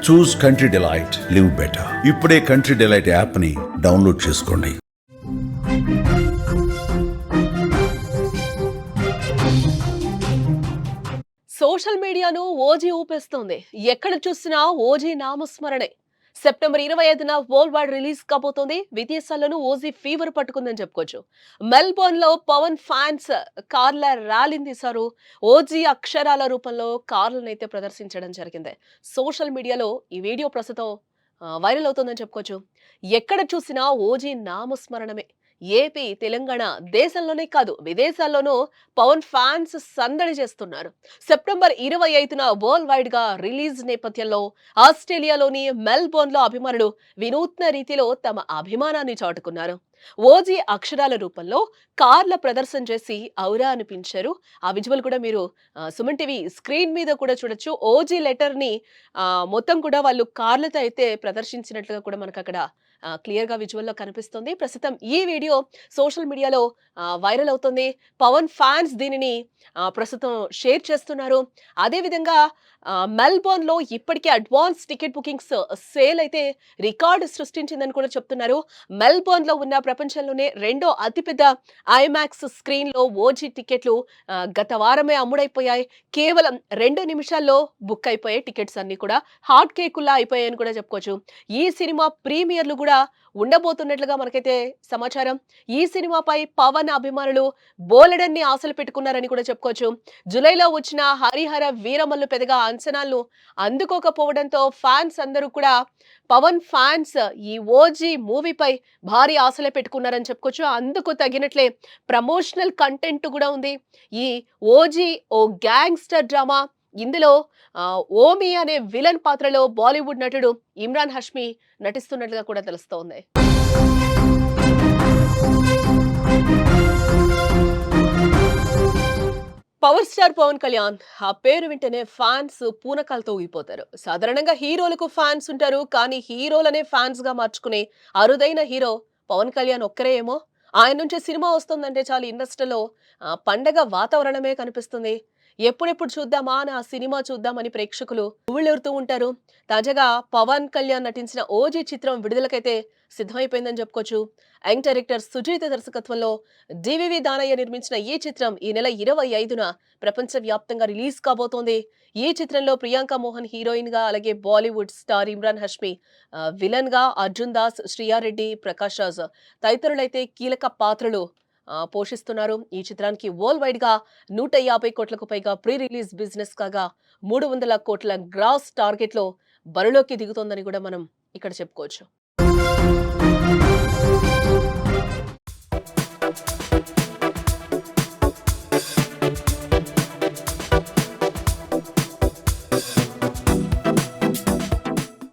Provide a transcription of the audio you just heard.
చూస్ country delight, live better. ఇప్పుడే country delight app ని download చేసుకోండి. సోషల్ మీడియాను ఓజీ ఊపేస్తోంది. ఎక్కడ చూసినా ఓజీ నామస్మరణే. సెప్టెంబర్ 25న వరల్డ్ వైడ్ రిలీజ్ కాబోతోంది. విదేశాల్లోనూ ఓజీ ఫీవర్ పట్టుకుందని చెప్పుకోవచ్చు. మెల్బోర్న్ లో పవన్ ఫ్యాన్స్ కార్ల ర్యాలీని తీశారు. ఓజీ అక్షరాల రూపంలో కార్లనైతే ప్రదర్శించడం జరిగింది. సోషల్ మీడియాలో ఈ వీడియో ప్రస్తుతం వైరల్ అవుతోందని చెప్పుకోవచ్చు. ఎక్కడ చూసినా ఓజీ నామస్మరణమే. ఏపీ, తెలంగాణ దేశంలోనే కాదు విదేశాల్లోనూ పవన్ ఫ్యాన్స్ సందడి చేస్తున్నారు. సెప్టెంబర్ 25న వరల్డ్ వైడ్ గా రిలీజ్ నేపథ్యంలో ఆస్ట్రేలియాలోని మెల్బోర్న్ లో అభిమానులు వినూత్న రీతిలో తమ అభిమానాన్ని చాటుకున్నారు. ఓజీ అక్షరాల రూపంలో కార్ల ప్రదర్శన చేసి ఔరా అనిపించారు. ఆ విజువల్ కూడా మీరు సుమన్ టీవీ స్క్రీన్ మీద కూడా చూడొచ్చు. ఓజీ లెటర్ ని మొత్తం కూడా వాళ్ళు కార్లతో అయితే ప్రదర్శించినట్లుగా కూడా మనకు అక్కడ క్లియర్ గా విజువల్ లో కనిపిస్తుంది. ప్రస్తుతం ఈ వీడియో సోషల్ మీడియాలో వైరల్ అవుతుంది. పవన్ ఫ్యాన్స్ దీనిని ప్రస్తుతం షేర్ చేస్తున్నారు. అదే విధంగా మెల్బోర్న్ లో ఇప్పటికే అడ్వాన్స్ టికెట్ బుకింగ్స్ సేల్ అయితే రికార్డు సృష్టించిందని కూడా చెప్తున్నారు. మెల్బోర్న్ లో ఉన్న ప్రపంచంలోనే రెండో అతిపెద్ద ఐమాక్స్ స్క్రీన్ లో ఓజీ టికెట్లు గత వారమే అమ్ముడైపోయాయి. కేవలం 2 నిమిషాల్లో బుక్ అయిపోయాయి టికెట్స్ అన్ని కూడా. హాట్ కేకుల్లా అయిపోయాయని కూడా చెప్పుకోవచ్చు. ఈ సినిమా ప్రీమియర్లు కూడా ఉండబోతున్నట్లుగా మనకైతే సమాచారం. ఈ సినిమాపై పవన్ అభిమానులు బోలెడన్ని ఆశలు పెట్టుకున్నారని కూడా చెప్పుకోవచ్చు. జూలైలో వచ్చిన హరిహర వీరమల్లు పెద్దగా అంచనాలను అందుకోకపోవడంతో ఫ్యాన్స్ అందరూ కూడా పవన్ ఫ్యాన్స్ ఈ ఓజీ మూవీపై భారీ ఆశలే పెట్టుకున్నారని చెప్పుకోవచ్చు. అందుకు తగినట్లే ప్రమోషనల్ కంటెంట్ కూడా ఉంది. ఈ ఓజీ ఓ గ్యాంగ్స్టర్ డ్రామా. ఇందులో ఓమి అనే విలన్ పాత్రలో బాలీవుడ్ నటుడు ఇమ్రాన్ హష్మి నటిస్తున్నట్లుగా కూడా తెలుస్తోంది. పవర్ స్టార్ పవన్ కళ్యాణ్ ఆ పేరు వింటేనే ఫ్యాన్స్ పూనకాలతో ఊగిపోతారు. సాధారణంగా హీరోలకు ఫ్యాన్స్ ఉంటారు, కానీ హీరోలనే ఫ్యాన్స్ గా మార్చుకునే అరుదైన హీరో పవన్ కళ్యాణ్ ఒక్కరే ఏమో. ఆయన నుంచి సినిమా వస్తుందంటే చాలు ఇండస్ట్రీలో పండగ వాతావరణమే కనిపిస్తుంది. ఎప్పుడెప్పుడు చూద్దామా అని ఆ సినిమా చూద్దామని ప్రేక్షకులు ఊళ్ళూరుతూ ఉంటారు. తాజాగా పవన్ కళ్యాణ్ నటించిన ఓజీ చిత్రం విడుదలకైతే సిద్ధమైపోయిందని చెప్పుకోవచ్చు. యంగ్ డైరెక్టర్ సుజీత్ దర్శకత్వంలో డివివి దానయ్య నిర్మించిన ఈ చిత్రం ఈ నెల 25న ప్రపంచ వ్యాప్తంగా రిలీజ్ కాబోతోంది. ఈ చిత్రంలో ప్రియాంక మోహన్ హీరోయిన్ గా, అలాగే బాలీవుడ్ స్టార్ ఇమ్రాన్ హష్మి విలన్ గా, అర్జున్ దాస్, శ్రియారెడ్డి, ప్రకాష్ రాజ్ తదితరులైతే కీలక పాత్రలు పోషిస్తున్నారు. ఈ చిత్రానికి వరల్డ్ వైడ్ గా 150 కోట్లకు పైగా ప్రీ రిలీజ్ బిజినెస్ కాగా 300 కోట్ల గ్రాస్ టార్గెట్ లో బరిలోకి దిగుతోందని కూడా మనం ఇక్కడ చెప్పుకోవచ్చు.